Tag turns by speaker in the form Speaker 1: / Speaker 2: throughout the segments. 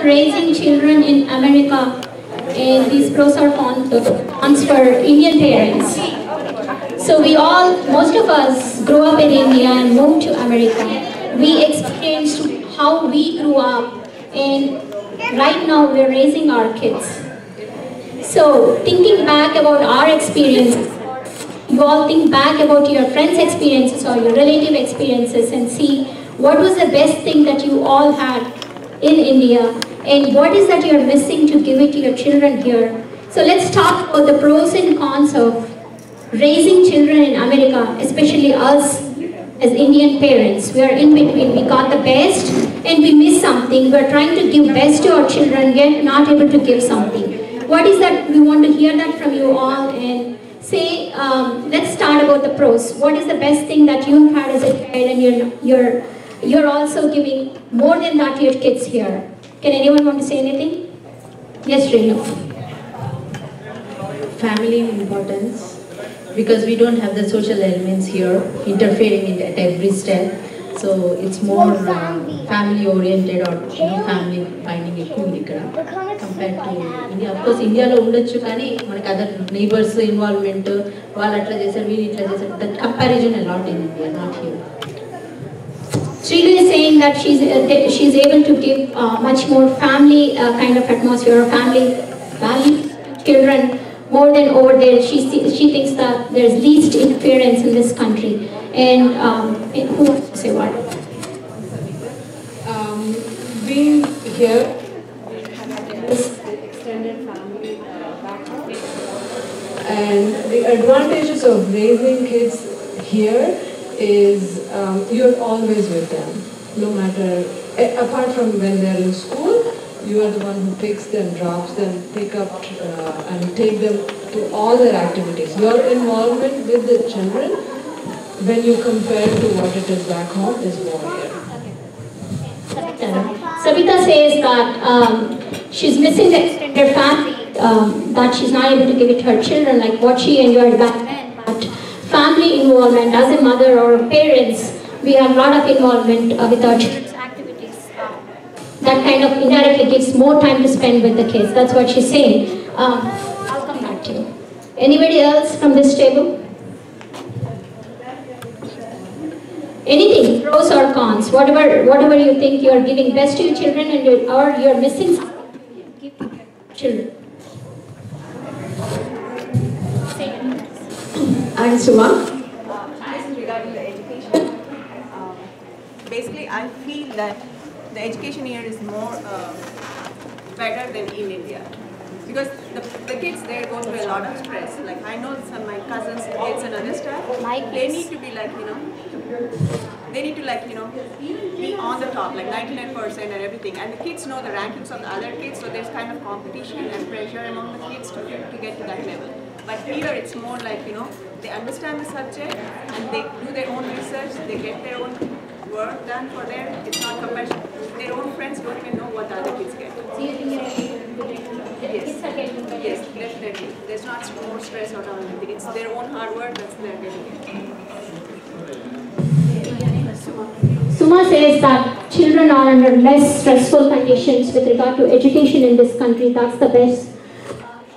Speaker 1: Raising children in America, and these pros are cons for Indian parents. So most of us grew up in India and moved to America. We experienced how we grew up, and right now we're raising our kids. So thinking back about our experiences, you all think back about your friends' experiences or your relative experiences and see what was the best thing that you all had in India and what is that you're missing to give it to your children here. So let's talk about the pros and cons of raising children in America, especially us as Indian parents. We are in between. We got the best and we miss something. We're trying to give best to our children yet not able to give something. What is that? We want to hear that from you all and say, let's start about the pros. What is the best thing that you've had as a child and you're also giving more than that to your kids here? Can anyone want to say anything? Yes, Renu.
Speaker 2: Family importance, because we don't have the social elements here interfering at every step. So it's more family oriented or family finding it cool compared to India. Of course, India lo undachu kani manaki other neighbors involvement వాళ్ళు అట్లా చేశారు వీళ్ళు ఇట్లా చేశారు. That comparison a lot in India, not here.
Speaker 1: Srilu is saying that she's able to give much more family kind of atmosphere, family value children more than over there. She thinks that there's least interference in this country. And who wants to say what?
Speaker 3: Being here, this extended family background, and the advantages of raising kids here is you're always with them, no matter, apart from when they're in school, you are the one who picks them, drops them, pick up and take them to all their activities. Your involvement with the children, when you compare to what it is back home, is more here.
Speaker 1: Savita says that she's missing the extended family, that she's not able to give it to her children like what she enjoyed back then. But family involvement as a mother or parents, we have a lot of involvement with our children's activities. That kind of indirectly gives more time to spend with the kids. That's what she's saying. I'll come back to you. Anybody else from this table? Anything, pros or cons, whatever you think you are giving best to your children and you're missing something, give to your children.
Speaker 4: I'm Suma.
Speaker 5: This is regarding the education. Basically, I feel that the education here is more better than in India. Because the kids there go through a lot of stress. Like I know some of my cousins, kids and other stuff, they need to be like, they need to like, be on the top, like 99% and everything. And the kids know the rankings of the other kids, so there's kind of competition and pressure among the kids to get to that level. But here it's more like, they understand the subject and they do their own research, they get their own work done for them. It's not competition. Their own friends don't even know what the other kids get.
Speaker 1: So you think
Speaker 5: Yes, definitely. There's not more stress or anything. It's their own hard work that's they're getting it.
Speaker 1: Suma says that children are under less stressful conditions with regard to education in this country. That's the best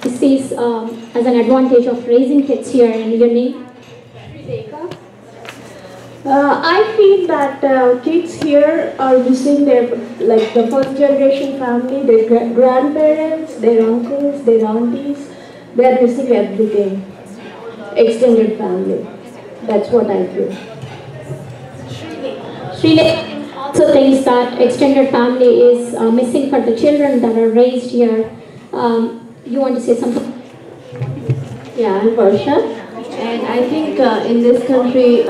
Speaker 1: she sees as an advantage of raising kids here. And your name?
Speaker 4: I feel that kids here are missing their, like the first generation family, their grandparents, their uncles, their aunties. They are missing everything. Extended family. That's what I feel.
Speaker 1: Srile also thinks that extended family is missing for the children that are raised here. You want to say something?
Speaker 6: Yeah, I'm Varsha, and I think in this country,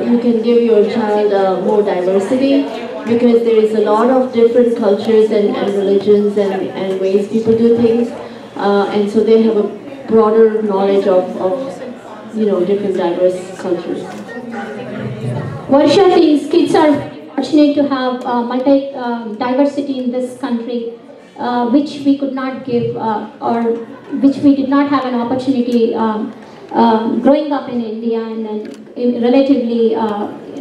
Speaker 6: you can give your child more diversity because there is a lot of different cultures and religions and ways people do things, and so they have a broader knowledge of different diverse cultures.
Speaker 1: Varsha thinks kids are fortunate to have diversity in this country, which we could not give or which we did not have an opportunity growing up in India and then relatively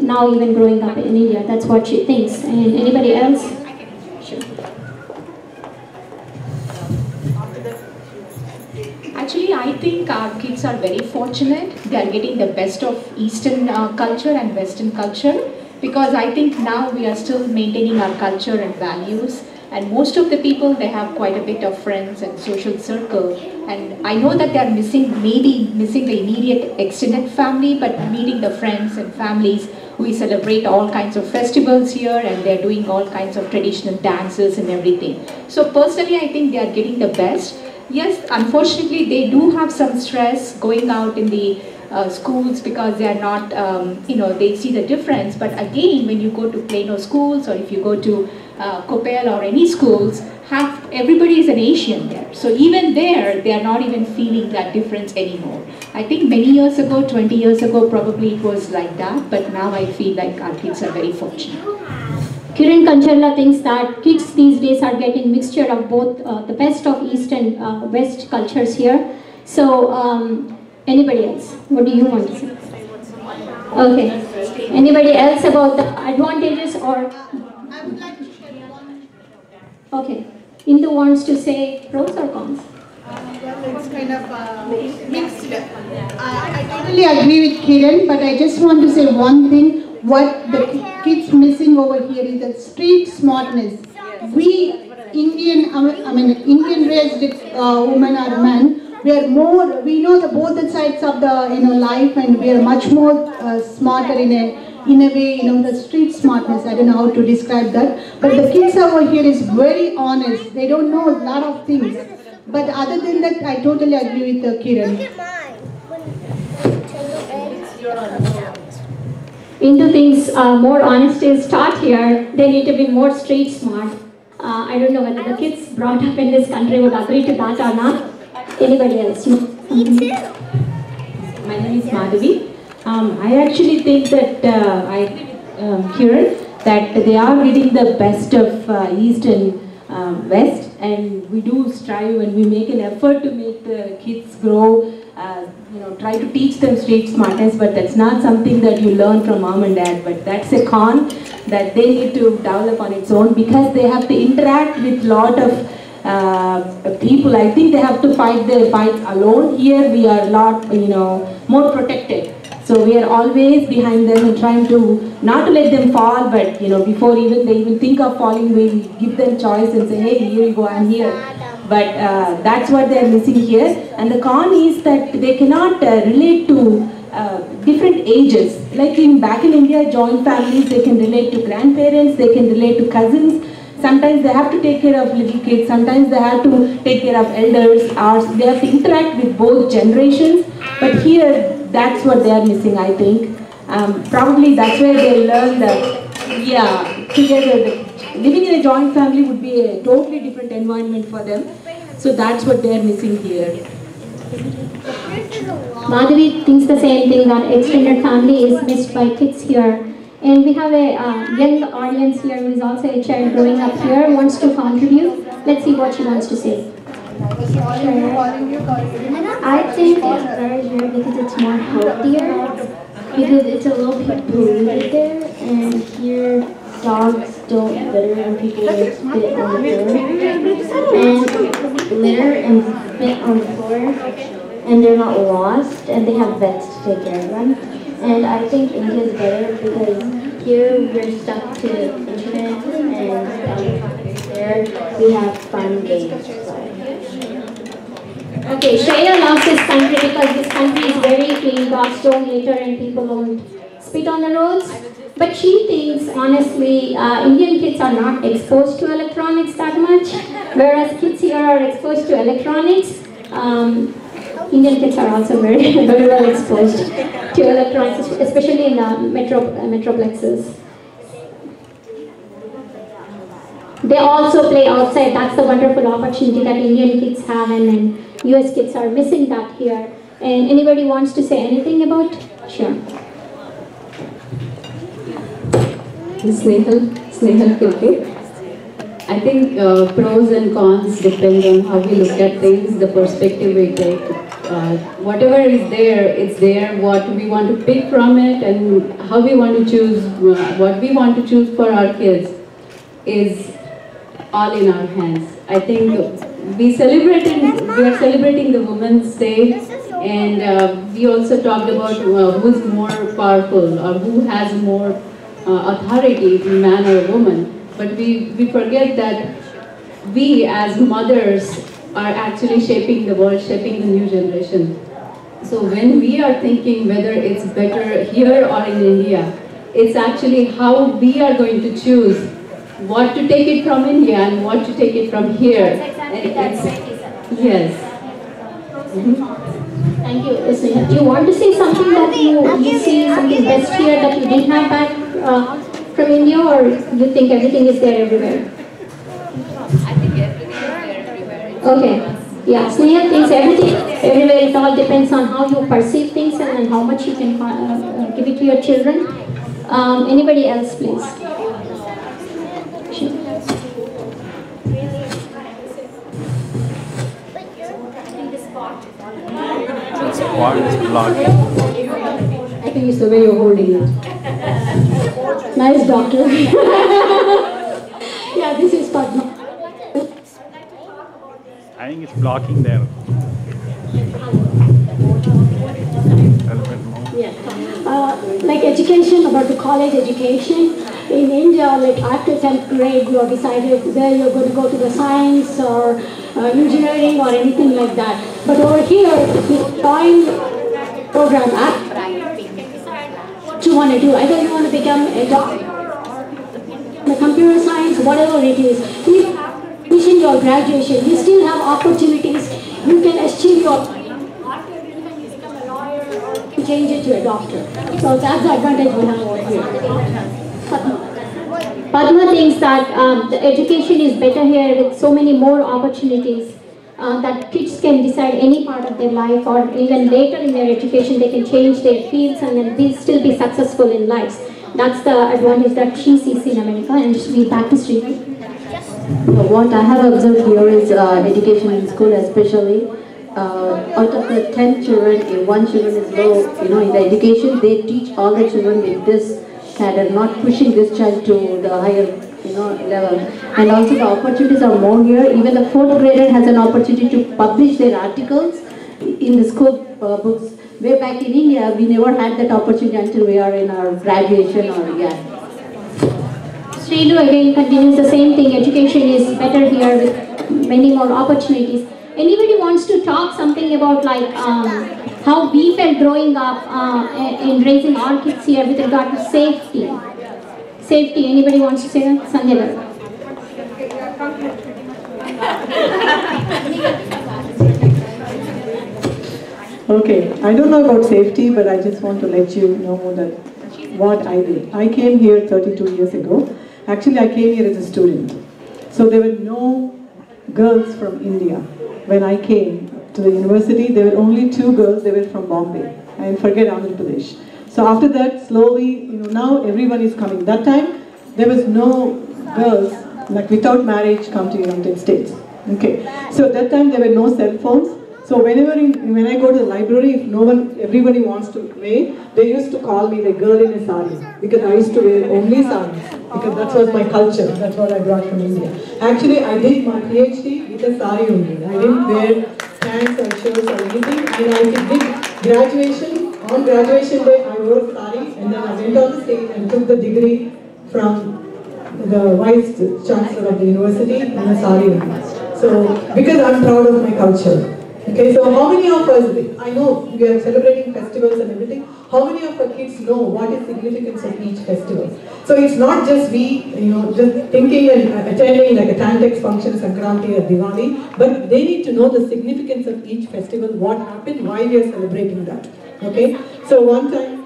Speaker 1: now even growing up in India. That's what she thinks. And anybody else? Sure.
Speaker 7: Actually, I think our kids are very fortunate. They are getting the best of Eastern culture and Western culture, because I think now we are still maintaining our culture and values. And most of the people, they have quite a bit of friends and social circle. And I know that they are maybe missing the immediate extended family, but meeting the friends and families. We celebrate all kinds of festivals here, and they're doing all kinds of traditional dances and everything. So personally, I think they are getting the best. Yes, unfortunately, they do have some stress going out in the schools, because they are not, they see the difference. But again, when you go to Plano schools, or if you go to Coppell or any schools, everybody is an Asian there. So even there, they are not even feeling that difference anymore. I think many years ago, 20 years ago, probably it was like that. But now I feel like our kids are very fortunate.
Speaker 1: Kiran Kancharla thinks that kids these days are getting mixture of both the best of East and West cultures here. So, anybody else? What do you want to say? Okay. Anybody else about the advantages or?
Speaker 8: I would like to share one.
Speaker 1: Okay. Indu wants to say pros or cons?
Speaker 8: Well, it's kind of mixed. I totally agree with Kiran, but I just want to say one thing. What the kids missing over here is the street smartness. We Indian raised women or men, we are more, we know the both the sides of the life, and we are much more smarter in a way, the street smartness. I don't know how to describe that, but the kids over here is very honest. They don't know a lot of things. But other than that, I totally agree with Kiran.
Speaker 1: Into things more honesty is taught here, they need to be more street smart. I don't know whether the kids brought up in this country would agree to that or not. Anybody else?
Speaker 9: Me too. My name is Madhavi. I actually think that I agree with Kiran that they are getting the best of East and West, and we do strive and we make an effort to make the kids grow. Try to teach them street smartness, but that's not something that you learn from mom and dad. But that's a con that they need to develop on its own, because they have to interact with lot of people. I think they have to fight their fights alone. Here we are a lot, more protected. So we are always behind them and trying to not to let them fall, but before they even think of falling, we give them choice and say, hey, here you go, I'm here. But that's what they are missing here. And the con is that they cannot relate to different ages. Like back in India, joint families, they can relate to grandparents, they can relate to cousins. Sometimes they have to take care of little kids, sometimes they have to take care of elders, or they have to interact with both generations. But here, that's what they are missing, I think. Probably that's where they learn that, together. Living in a joint family would be a totally different environment for them. So that's what they are missing here.
Speaker 1: Madhavi thinks the same thing, that extended family is missed by kids here. And we have a young audience here who is also a child growing up here, wants to contribute. Let's see what she wants to say.
Speaker 10: I think it's better here because it's more healthier, because it's a little bit polluted there, and here dogs don't litter and people spit on the floor, and litter and spit on the floor, and they're not lost, and they have vets to take care of them. And I think India is better because here we're stuck to internet, and there we have fun games.
Speaker 1: Okay, Shreya loves this country because this country is very clean, dogs don't litter and people don't spit on the roads. But she thinks, honestly, Indian kids are not exposed to electronics that much, whereas kids here are exposed to electronics. Indian kids are also very, very well exposed to electronics, especially in metroplexes. They also play outside. That's the wonderful opportunity that Indian kids have, and US kids are missing that here. And anybody wants to say anything about? Sure.
Speaker 11: Snehal Kilke. I think pros and cons depend on how we look at things, the perspective we take.
Speaker 9: whatever is there, it's there. What we want to pick from it and how we want to choose, what we want to choose for our kids is all in our hands. I think we are celebrating the Women's Day, and we also talked about who's more powerful or who has more authority, man or woman. But we forget that we as mothers are actually shaping the world, shaping the new generation. So when we are thinking whether it's better here or in India, it's actually how we are going to choose what to take it from India and what to take it from here. Yes.
Speaker 1: Thank you, Sneha. Do you want to say something that you see something best here that you didn't have back from India, or you think everything is there everywhere?
Speaker 5: I think everything is there everywhere.
Speaker 1: Okay. Yeah, Sneha thinks everything everywhere. It all depends on how you perceive things and how much you can give it to your children. Anybody else, please?
Speaker 12: What is blocking?
Speaker 1: I think it's the way you're holding it. Nice, doctor. Yeah, this is Padma.
Speaker 12: I think it's blocking there.
Speaker 1: Yeah. Like education, about the college education. In India, like after 10th grade, you have decided whether you're going to go to the science or engineering or anything like that. But over here, you join program after what you want to do. Either you want to become a doctor, the computer science, whatever it is. If you finish your graduation, you still have opportunities. You can achieve your change it to a doctor. So that's the advantage we have over here. Padma thinks that the education is better here with so many more opportunities that kids can decide any part of their life, or even later in their education they can change their fields and then they still be successful in life. That's the advantage that she sees in America, and we back to Sri.
Speaker 13: What I have observed here is education in school, especially out of the 10 children, if one children is low, in the education, they teach all the children with this cadre, not pushing this child to the higher, level. And also the opportunities are more here. Even the 4th grader has an opportunity to publish their articles in the school books. Way back in India, we never had that opportunity until we are in our graduation or
Speaker 1: Srilu again continues the same thing. Education is better here with many more opportunities. Anybody wants to talk something about like how we felt growing up in raising our kids here with regard to safety? Safety, anybody wants to say that? Sanjay.
Speaker 14: Okay, I don't know about safety, but I just want to let you know that what I did. I came here 32 years ago. Actually, I came here as a student. So there were no girls from India. When I came to the university, there were only 2 girls. They were from Bombay. And forget Andhra Pradesh. So after that, slowly, now everyone is coming. That time, there was no girls, like without marriage, come to United States. Okay. So at that time, there were no cell phones. So when I go to the library, if everybody wants to play, they used to call me the girl in a sari, because I used to wear only saris, because that was my culture. That's what I brought from India. Actually, I did my PhD with a sari only. I didn't wear pants or shirts or anything. And I did graduation. On graduation day, I wore sari, and then I went on the stage and took the degree from the Vice Chancellor of the university in a sari only. So, because I'm proud of my culture. Okay, so how many of us, I know we are celebrating festivals and everything, how many of our kids know what is the significance of each festival? So it's not just we, just thinking and attending like a Tantex function, Sankranti or Diwali, but they need to know the significance of each festival, what happened, why we are celebrating that. Okay, so one time,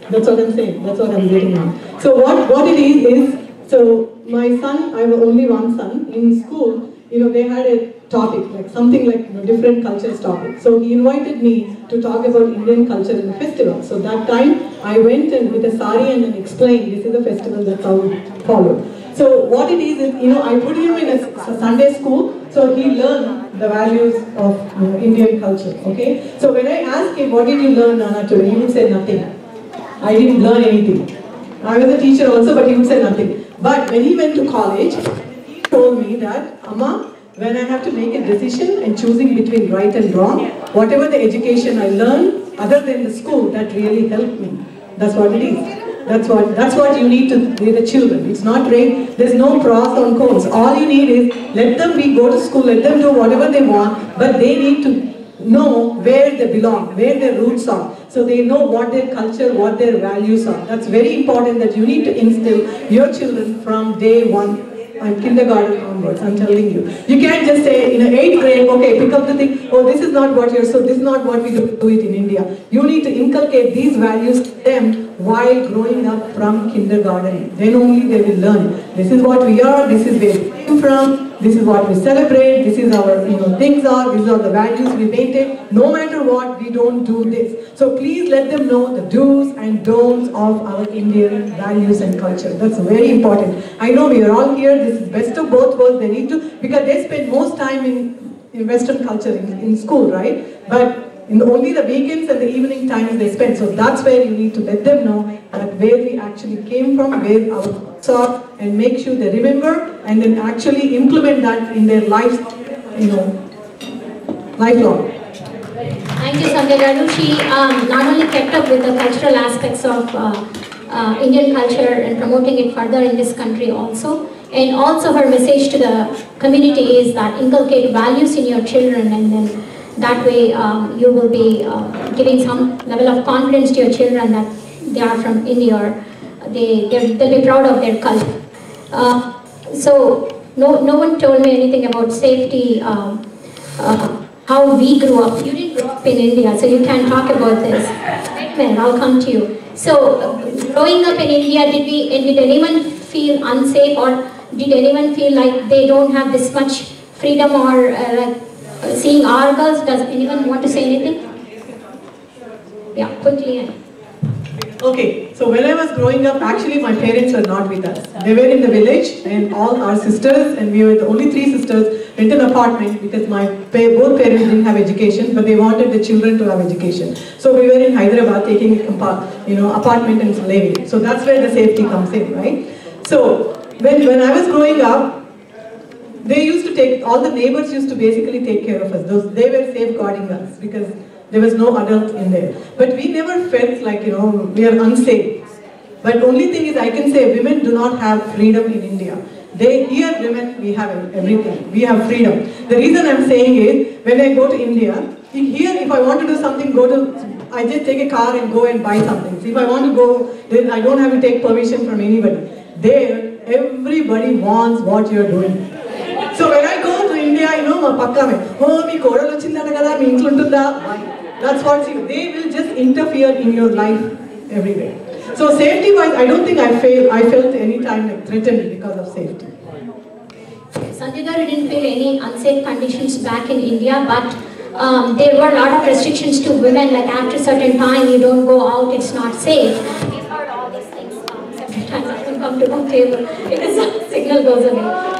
Speaker 14: that's what I'm saying, that's what I'm getting on. So what it is, so my son, I have only one son, in school, they had a topic, like something like different cultures topic. So he invited me to talk about Indian culture in the festival. So that time I went in with a sari and then explained this is a festival that's how we follow. So what it is, I put him in a Sunday school. So he learned the values of Indian culture, okay? So when I asked him, what did you learn, Nana, today? He would say nothing. I didn't learn anything. I was a teacher also, but he would say nothing. But when he went to college, he told me that, Amma, when I have to make a decision and choosing between right and wrong, whatever the education I learned, other than the school, that really helped me. That's what it is. That's what you need to with the children. It's not great. There's no pros or cons. All you need is let them go to school, let them do whatever they want, but they need to know where they belong, where their roots are. So they know what their culture, what their values are. That's very important that you need to instill your children from day one and kindergarten onwards, I'm telling you. You can't just say in 8th grade, okay, pick up the thing, oh, this is not what you're, so this is not what we do it in India. You need to inculcate these values to them while growing up from kindergarten. Then only they will learn. This is what we are, this is where we came from, this is what we celebrate, this is our things are, these are the values we maintain. No matter what, we don't do this. So please let them know the do's and don'ts of our Indian values and culture. That's very important. I know we are all here, this is best of both worlds. They need to, because they spend most time in Western culture, in school, right? But in only the weekends and the evening times they spend. So that's where you need to let them know that where we actually came from, where our roots are, and make sure they remember and then actually implement that in their lives, lifelong.
Speaker 1: Thank you, Sandhya Garu. She not only kept up with the cultural aspects of Indian culture and promoting it further in this country also. And also her message to the community is that inculcate values in your children, and then that way you will be giving some level of confidence to your children that they are from India, or they'll be proud of their culture. So no one told me anything about safety, how we grew up. You didn't grow up in India, so you can talk about this. Well, I'll come to you. So growing up in India, did anyone feel unsafe, or did anyone feel like they don't have this much freedom, or seeing our girls? Does anyone want to say anything? Yeah, quickly.
Speaker 14: Okay, so when I was growing up, actually my parents were not with us. They were in the village, and all our sisters, and we were the only 3 sisters, rent an apartment because my both parents didn't have education, but they wanted the children to have education. So we were in Hyderabad taking apartment and living. So that's where the safety comes in, right? So when I was growing up, they used to take, all the neighbors used to basically take care of us. They were safeguarding us because there was no adult in there. But we never felt like, we are unsafe. But only thing is, I can say women do not have freedom in India. Here women, we have everything. We have freedom. The reason I'm saying is, when I go to India, here if I want to do something, I just take a car and go and buy something. So if I want to go, then I don't have to take permission from anybody. There, everybody wants what you're doing. So when I go to India, that's what they will just interfere in your life everywhere. So safety-wise, I don't think I felt any time like threatened because of safety.
Speaker 1: Sandhya Garu didn't feel any unsafe conditions back in India, but there were a lot of restrictions to women, like after a certain time you don't go out, it's not safe. We've heard all these things several times. I can come to the table because the signal goes away.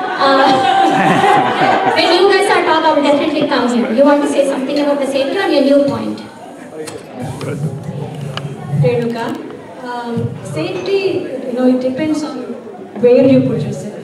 Speaker 1: When you guys are talking, I will definitely come here. You want to say something about the safety or your new point?
Speaker 3: Renuka, safety, it depends on where you put yourself.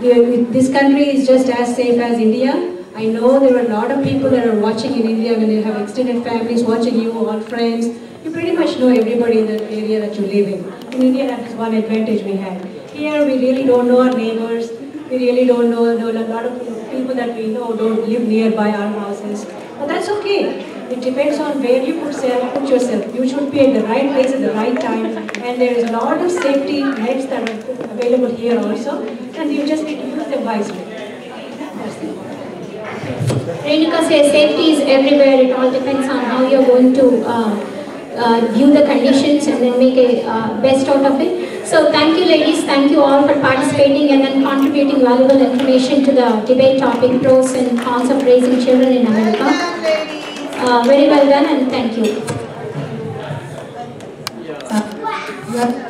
Speaker 3: This country is just as safe as India. I know there are a lot of people that are watching in India when you have extended families watching you, all friends. You pretty much know everybody in the area that you live in. In India, that is one advantage we have. Here, we really don't know our neighbors. We really don't know, a lot of people that we know don't live nearby our houses. But that's okay. It depends on where you put yourself. You should be at the right place at the right time. And there is a lot of safety nets that are available here also. And you just need to use them wisely.
Speaker 1: Renuka says safety is everywhere. It all depends on how you're going to view the conditions and then make a best out of it. So thank you ladies, thank you all for participating and then contributing valuable information to the debate topic, pros and cons of raising children in America. Very well done and thank you.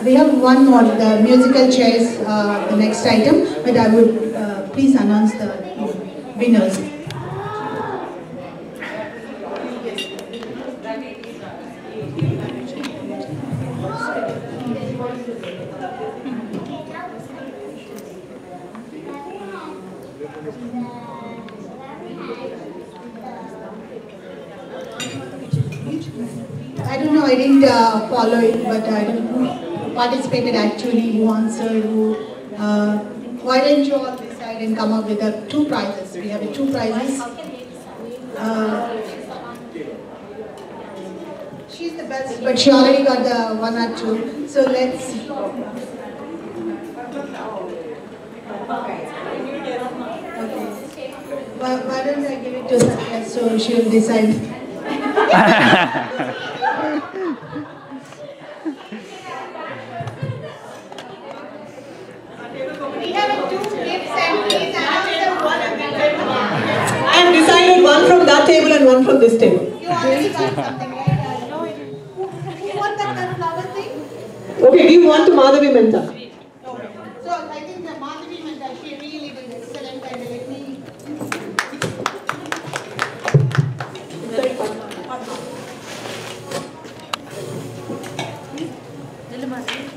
Speaker 8: We have one more, the musical chairs, the next item, but I would please announce the winners. I don't know, I didn't follow it, but I don't know who participated actually, who answered, who. Why don't you all decide and come up with two prizes? We have two prizes. She's the best, but she already got the 1 or 2. So let's. Okay. Why don't I give it to Satya so she'll decide? We have 2 gifts and please announce one of them.
Speaker 14: I have decided one from that table and one from this table.
Speaker 8: You already got something, right? Who won that flower thing?
Speaker 14: Okay, give one to Madhavi Mehta.
Speaker 8: So I think the Madhavi Mehta, she really did excellent and let me.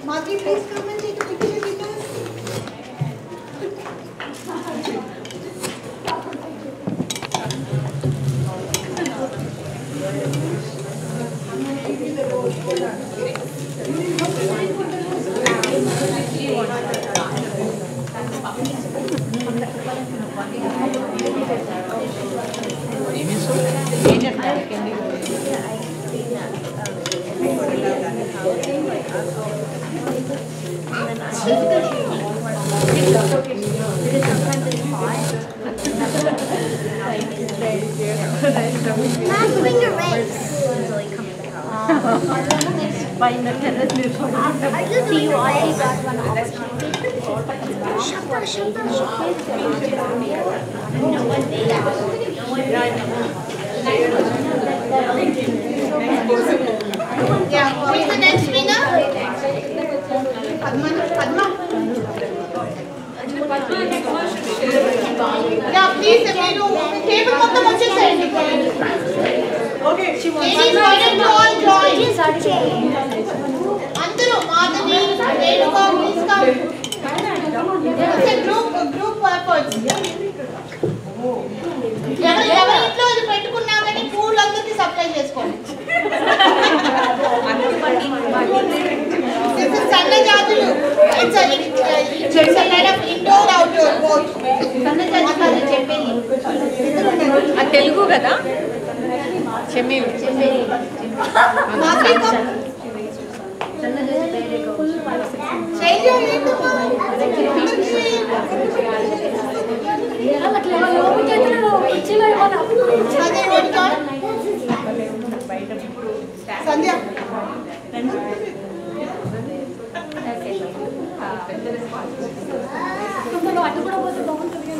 Speaker 8: Madhavi, please come and take a picture with us.
Speaker 10: See, you already got one opportunity.
Speaker 8: Yeah, who is the next winner? Padma. Yeah, please, table మొత్తం వచ్చేసేయండి. Okay. Ladies, why don't you all join? అందరూ Madhavi, Renuka, please come. It's a group effort. ఎవరి ఇంట్లో ఇది పెట్టుకున్నా కానీ పూలు అందరికీ సప్లై చేసుకోండి. This is సన్న జాతులు. It's a kind of indoor outdoor both. సన్న జాతి కాదు చెమ్మేలి.
Speaker 5: ఆ తెలుగు కదా చెమ్మేలి.
Speaker 8: మాధవి సంధ్య అటు కూడా పోతే బాగుంటుంది.